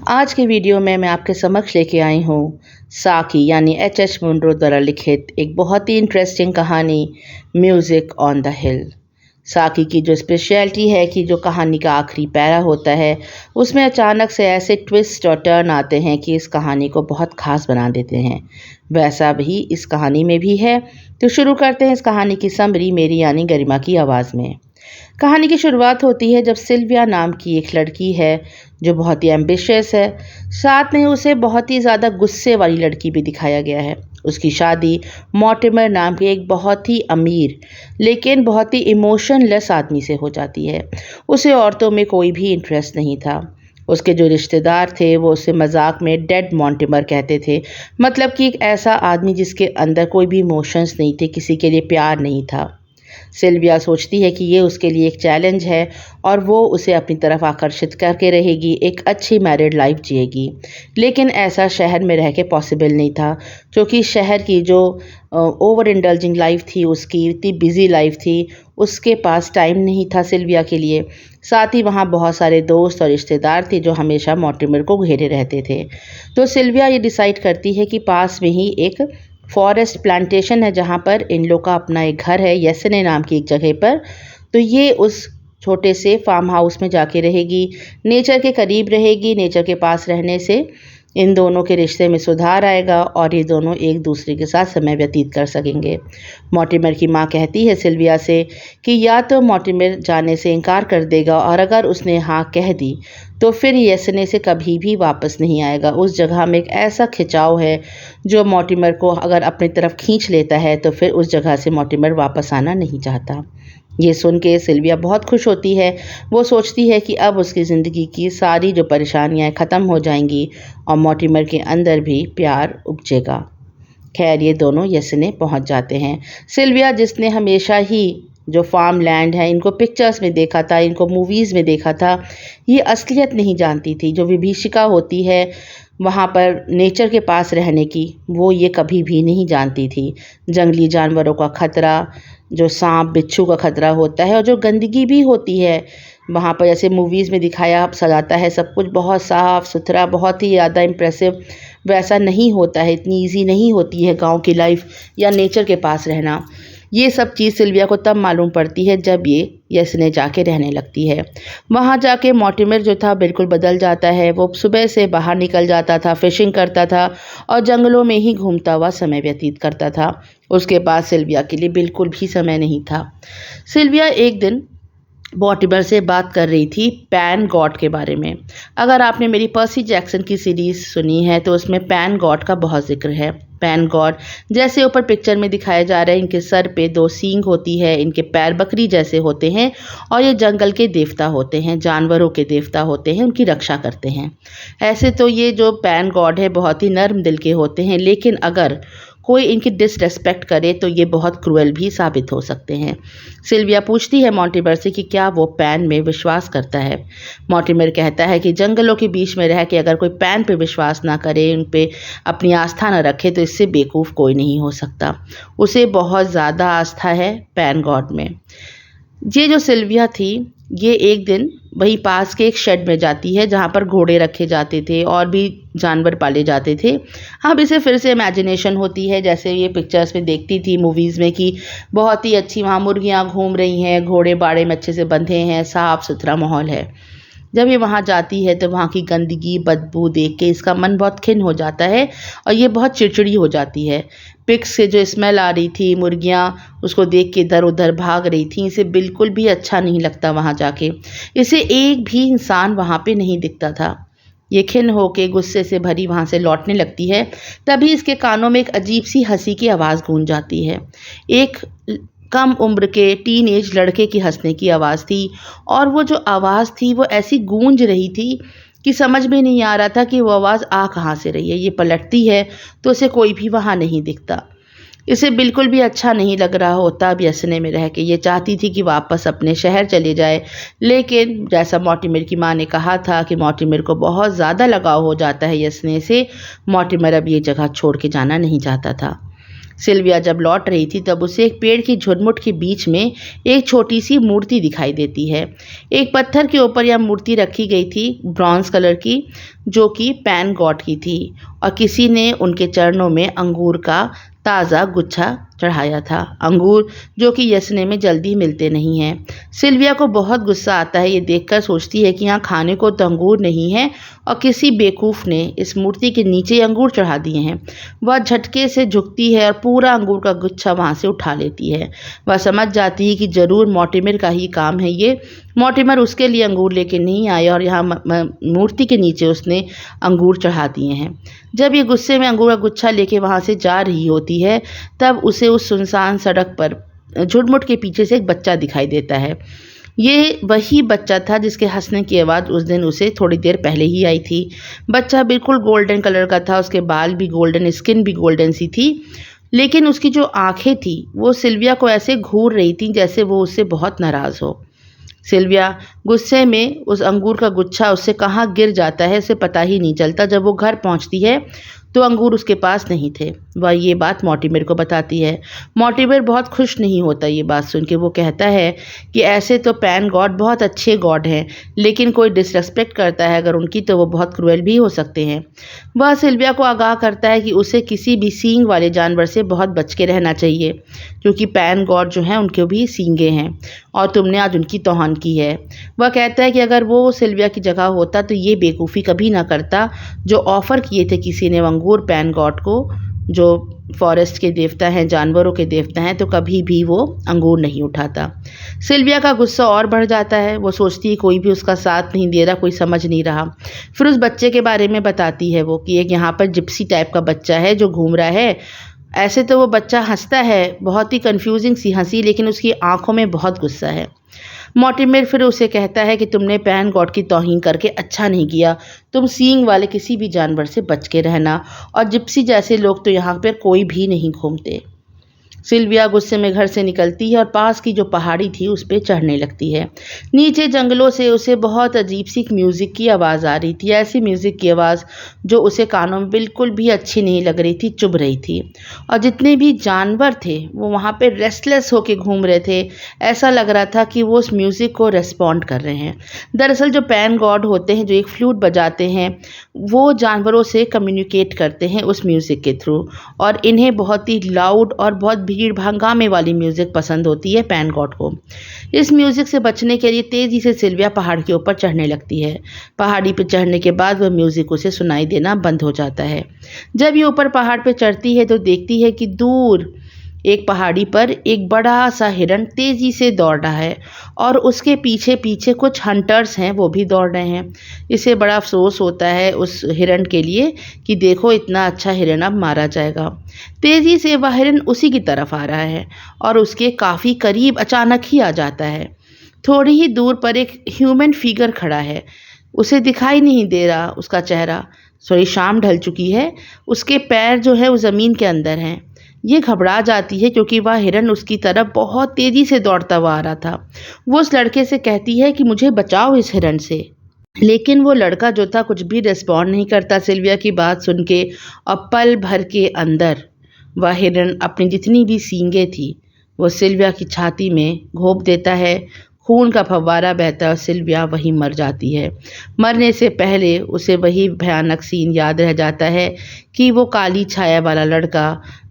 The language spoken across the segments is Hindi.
आज के वीडियो में मैं आपके समक्ष लेके आई हूँ साकी यानी एच मुनरो द्वारा लिखित एक बहुत ही इंटरेस्टिंग कहानी म्यूज़िक ऑन द हिल। साकी की जो स्पेशलिटी है कि जो कहानी का आखिरी पैरा होता है उसमें अचानक से ऐसे ट्विस्ट और टर्न आते हैं कि इस कहानी को बहुत ख़ास बना देते हैं। वैसा भी इस कहानी में भी है। तो शुरू करते हैं इस कहानी की समरी मेरी यानी गरिमा की आवाज़ में। कहानी की शुरुआत होती है जब सिल्विया नाम की एक लड़की है जो बहुत ही एम्बिशियस है, साथ में उसे बहुत ही ज़्यादा गुस्से वाली लड़की भी दिखाया गया है। उसकी शादी मॉर्टिमर नाम के एक बहुत ही अमीर लेकिन बहुत ही इमोशनलेस आदमी से हो जाती है। उसे औरतों में कोई भी इंटरेस्ट नहीं था। उसके जो रिश्तेदार थे वो उसे मजाक में डेड मॉर्टिमर कहते थे, मतलब कि एक ऐसा आदमी जिसके अंदर कोई भी इमोशंस नहीं थे, किसी के लिए प्यार नहीं था। सिल्विया सोचती है कि ये उसके लिए एक चैलेंज है और वो उसे अपनी तरफ आकर्षित करके रहेगी, एक अच्छी मैरिड लाइफ जिएगी। लेकिन ऐसा शहर में रह के पॉसिबल नहीं था, क्योंकि शहर की जो ओवर इंडल्जिंग लाइफ थी, उसकी इतनी बिजी लाइफ थी, उसके पास टाइम नहीं था सिल्विया के लिए। साथ ही वहाँ बहुत सारे दोस्त और रिश्तेदार थे जो हमेशा मॉर्टिमर को घेरे रहते थे। तो सिल्विया ये डिसाइड करती है कि पास में ही एक फॉरेस्ट प्लांटेशन है जहाँ पर इन लोग का अपना एक घर है येसेने नाम की एक जगह पर। तो ये उस छोटे से फार्म हाउस में जाके रहेगी, नेचर के करीब रहेगी। नेचर के पास रहने से इन दोनों के रिश्ते में सुधार आएगा और ये दोनों एक दूसरे के साथ समय व्यतीत कर सकेंगे। मॉर्टिमर की माँ कहती है सिल्विया से कि या तो मॉर्टिमर जाने से इनकार कर देगा और अगर उसने हाँ कह दी तो फिर येसेने से कभी भी वापस नहीं आएगा। उस जगह में एक ऐसा खिंचाव है जो मॉर्टिमर को अगर अपनी तरफ खींच लेता है तो फिर उस जगह से मॉर्टिमर वापस आना नहीं चाहता। ये सुन के सिल्विया बहुत खुश होती है। वो सोचती है कि अब उसकी ज़िंदगी की सारी जो परेशानियां ख़त्म हो जाएंगी और मॉर्टिमर के अंदर भी प्यार उपजेगा। खैर ये दोनों येसेने पहुंच जाते हैं। सिल्विया जिसने हमेशा ही जो फार्म लैंड है इनको पिक्चर्स में देखा था, इनको मूवीज़ में देखा था, ये असलियत नहीं जानती थी। जो विभीषिका होती है वहाँ पर नेचर के पास रहने की, वो ये कभी भी नहीं जानती थी। जंगली जानवरों का ख़तरा, जो सांप बिच्छू का ख़तरा होता है और जो गंदगी भी होती है वहाँ पर, जैसे मूवीज़ में दिखाया सजाता है सब कुछ बहुत साफ़ सुथरा, बहुत ही ज़्यादा इम्प्रेसिव, वैसा नहीं होता है। इतनी ईजी नहीं होती है गांव की लाइफ या नेचर के पास रहना। ये सब चीज़ सिल्विया को तब मालूम पड़ती है जब ये येसेने जाके रहने लगती है। वहाँ जाके मॉर्टिमर जो था बिल्कुल बदल जाता है। वो सुबह से बाहर निकल जाता था, फिशिंग करता था और जंगलों में ही घूमता हुआ समय व्यतीत करता था। उसके पास सिल्विया के लिए बिल्कुल भी समय नहीं था। सिल्विया एक दिन मॉर्टिमर से बात कर रही थी पैन गॉड के बारे में। अगर आपने मेरी पर्सी जैक्सन की सीरीज़ सुनी है तो उसमें पैन गॉड का बहुत जिक्र है। पैन गॉड जैसे ऊपर पिक्चर में दिखाया जा रहा है, इनके सर पे 2 सींग होती है, इनके पैर बकरी जैसे होते हैं और ये जंगल के देवता होते हैं, जानवरों के देवता होते हैं, उनकी रक्षा करते हैं। ऐसे तो ये जो पैन गॉड है बहुत ही नर्म दिल के होते हैं, लेकिन अगर कोई इनकी डिसरेस्पेक्ट करे तो ये बहुत क्रूएल भी साबित हो सकते हैं। सिल्विया पूछती है मॉर्टिमर से कि क्या वो पैन में विश्वास करता है। मॉर्टिमर कहता है कि जंगलों के बीच में रह के अगर कोई पैन पे विश्वास ना करे, उन पे अपनी आस्था ना रखे, तो इससे बेवकूफ़ कोई नहीं हो सकता। उसे बहुत ज़्यादा आस्था है पैन गॉड में। ये जो सिल्विया थी ये एक दिन वहीं पास के एक शेड में जाती है जहाँ पर घोड़े रखे जाते थे और भी जानवर पाले जाते थे। अब इसे फिर से इमेजिनेशन होती है जैसे ये पिक्चर्स में देखती थी मूवीज़ में कि बहुत ही अच्छी वहाँ मुर्गियाँ घूम रही हैं, घोड़े बाड़े में अच्छे से बंधे हैं, साफ़ सुथरा माहौल है। जब ये वहाँ जाती है तो वहाँ की गंदगी बदबू देख के इसका मन बहुत खिन्न हो जाता है और ये बहुत चिड़चिड़ी हो जाती है। पिग्स से जो स्मेल आ रही थी, मुर्गियाँ उसको देख के इधर उधर भाग रही थी, इसे बिल्कुल भी अच्छा नहीं लगता वहाँ जाके। इसे एक भी इंसान वहाँ पे नहीं दिखता था। ये खिन्न होके गुस्से से भरी वहाँ से लौटने लगती है, तभी इसके कानों में एक अजीब सी हंसी की आवाज़ गूंज जाती है। एक कम उम्र के टीनेज लड़के की हंसने की आवाज़ थी और वो जो आवाज़ थी वो ऐसी गूंज रही थी कि समझ में नहीं आ रहा था कि वो आवाज़ आ कहाँ से रही है। ये पलटती है तो उसे कोई भी वहाँ नहीं दिखता। इसे बिल्कुल भी अच्छा नहीं लग रहा होता अब येसेने में रह के। ये चाहती थी कि वापस अपने शहर चले जाए, लेकिन जैसा मॉर्टिमर की माँ ने कहा था कि मॉर्टिमर को बहुत ज़्यादा लगाव हो जाता है येसेने से, मॉर्टिमर अब ये जगह छोड़ के जाना नहीं चाहता था। सिल्विया जब लौट रही थी तब उसे एक पेड़ की झुरमुट के बीच में एक छोटी सी मूर्ति दिखाई देती है। एक पत्थर के ऊपर यह मूर्ति रखी गई थी, ब्रॉन्ज कलर की, जो कि पैन गॉड की थी, और किसी ने उनके चरणों में अंगूर का ताज़ा गुच्छा चढ़ाया था। अंगूर जो कि यसने में जल्दी मिलते नहीं हैं। सिल्विया को बहुत गुस्सा आता है। ये देखकर सोचती है कि यहाँ खाने को तो अंगूर नहीं है और किसी बेवकूफ़ ने इस मूर्ति के नीचे अंगूर चढ़ा दिए हैं। वह झटके से झुकती है और पूरा अंगूर का गुच्छा वहाँ से उठा लेती है। वह समझ जाती है कि ज़रूर मॉर्टिमर का ही काम है ये। मॉर्टिमर उसके लिए अंगूर लेके नहीं आया और यहाँ मूर्ति के नीचे उसने अंगूर चढ़ा दिए हैं। जब ये गुस्से में अंगूर का गुच्छा लेके वहाँ से जा रही होती है तब उसे उस सुनसान सड़क पर झुरमुट के पीछे से एक बच्चा दिखाई देता है। ये वही बच्चा था जिसके हंसने की आवाज़ उस दिन उसे थोड़ी देर पहले ही आई थी। बच्चा बिल्कुल गोल्डन कलर का था, उसके बाल भी गोल्डन, स्किन भी गोल्डन सी थी, लेकिन उसकी जो आंखें थी वो सिल्विया को ऐसे घूर रही थी जैसे वो उससे बहुत नाराज़ हो। सिल्विया गुस्से में उस अंगूर का गुच्छा उससे कहाँ गिर जाता है उसे पता ही नहीं चलता। जब वो घर पहुँचती है तो अंगूर उसके पास नहीं थे। वह ये बात मॉर्टिमर को बताती है। मॉर्टिमर बहुत खुश नहीं होता ये बात सुन के। वो कहता है कि ऐसे तो पैन गॉड बहुत अच्छे गॉड हैं, लेकिन कोई डिसरेस्पेक्ट करता है अगर उनकी तो वो बहुत क्रूएल भी हो सकते हैं। वह सिल्विया को आगाह करता है कि उसे किसी भी सींग वाले जानवर से बहुत बच के रहना चाहिए, क्योंकि पैन गॉड जो हैं उनके भी सींगे हैं और तुमने आज उनकी तौहीन की है। वह कहता है कि अगर वो सिल्विया की जगह होता तो ये बेवकूफ़ी कभी ना करता जो ऑफ़र किए थे किसी ने अंगूर पैन गॉड को, जो फॉरेस्ट के देवता हैं, जानवरों के देवता हैं, तो कभी भी वो अंगूर नहीं उठाता। सिल्विया का गुस्सा और बढ़ जाता है। वो सोचती है कोई भी उसका साथ नहीं दे रहा, कोई समझ नहीं रहा। फिर उस बच्चे के बारे में बताती है वो कि एक यहाँ पर जिप्सी टाइप का बच्चा है जो घूम रहा है। ऐसे तो वो बच्चा हंसता है, बहुत ही कन्फ्यूजिंग सी हंसी, लेकिन उसकी आंखों में बहुत गुस्सा है। मॉर्टिमर फिर उसे कहता है कि तुमने पैन गॉड की तौहीन करके अच्छा नहीं किया। तुम सींग वाले किसी भी जानवर से बच के रहना, और जिप्सी जैसे लोग तो यहाँ पर कोई भी नहीं घूमते। सिल्विया गुस्से में घर से निकलती है और पास की जो पहाड़ी थी उस पर चढ़ने लगती है। नीचे जंगलों से उसे बहुत अजीब सी म्यूज़िक की आवाज़ आ रही थी, ऐसी म्यूज़िक की आवाज़ जो उसे कानों में बिल्कुल भी अच्छी नहीं लग रही थी, चुभ रही थी। और जितने भी जानवर थे वो वहाँ पे रेस्टलेस होके घूम रहे थे। ऐसा लग रहा था कि वो उस म्यूज़िक को रेस्पॉन्ड कर रहे हैं। दरअसल जो पैन गॉड होते हैं, जो एक फ्लूट बजाते हैं, वो जानवरों से कम्युनिकेट करते हैं उस म्यूज़िक के थ्रू, और इन्हें बहुत ही लाउड और बहुत भीड़ हंगामे वाली म्यूज़िक पसंद होती है पैन गॉड को। इस म्यूज़िक से बचने के लिए तेज़ी से सिल्विया पहाड़ के ऊपर चढ़ने लगती है। पहाड़ी पर चढ़ने के बाद वह म्यूज़िक उसे सुनाई देना बंद हो जाता है। जब ये ऊपर पहाड़ पर चढ़ती है तो देखती है कि दूर एक पहाड़ी पर एक बड़ा सा हिरन तेज़ी से दौड़ रहा है और उसके पीछे पीछे कुछ हंटर्स हैं, वो भी दौड़ रहे हैं। इसे बड़ा अफसोस होता है उस हिरन के लिए कि देखो इतना अच्छा हिरन अब मारा जाएगा। तेज़ी से वह हिरन उसी की तरफ आ रहा है और उसके काफ़ी करीब अचानक ही आ जाता है। थोड़ी ही दूर पर एक ह्यूमन फिगर खड़ा है। उसे दिखाई नहीं दे रहा उसका चेहरा। शाम ढल चुकी है। उसके पैर जो है वो ज़मीन के अंदर हैं। ये घबरा जाती है क्योंकि वह हिरन उसकी तरफ बहुत तेज़ी से दौड़ता हुआ आ रहा था। वो उस लड़के से कहती है कि मुझे बचाओ इस हिरन से, लेकिन वो लड़का जो था कुछ भी रिस्पॉन्ड नहीं करता सिल्विया की बात सुन के। और पल भर के अंदर वह हिरन अपनी जितनी भी सींगें थी वो सिल्विया की छाती में घोंप देता है। खून का फव्वारा बहता है और सिल्विया वहीं मर जाती है। मरने से पहले उसे वही भयानक सीन याद रह जाता है कि वो काली छाया वाला लड़का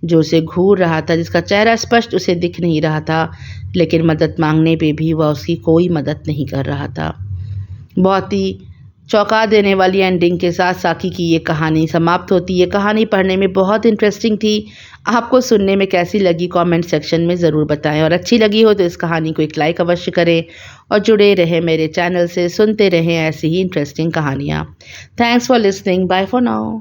जो उसे घूर रहा था, जिसका चेहरा स्पष्ट उसे दिख नहीं रहा था, लेकिन मदद मांगने पे भी वह उसकी कोई मदद नहीं कर रहा था। बहुत ही चौंका देने वाली एंडिंग के साथ साकी की ये कहानी समाप्त होती है। कहानी पढ़ने में बहुत इंटरेस्टिंग थी। आपको सुनने में कैसी लगी कमेंट सेक्शन में ज़रूर बताएं, और अच्छी लगी हो तो इस कहानी को एक लाइक अवश्य करें और जुड़े रहें मेरे चैनल से, सुनते रहें ऐसी ही इंटरेस्टिंग कहानियाँ। Thanks for listening. Bye for now.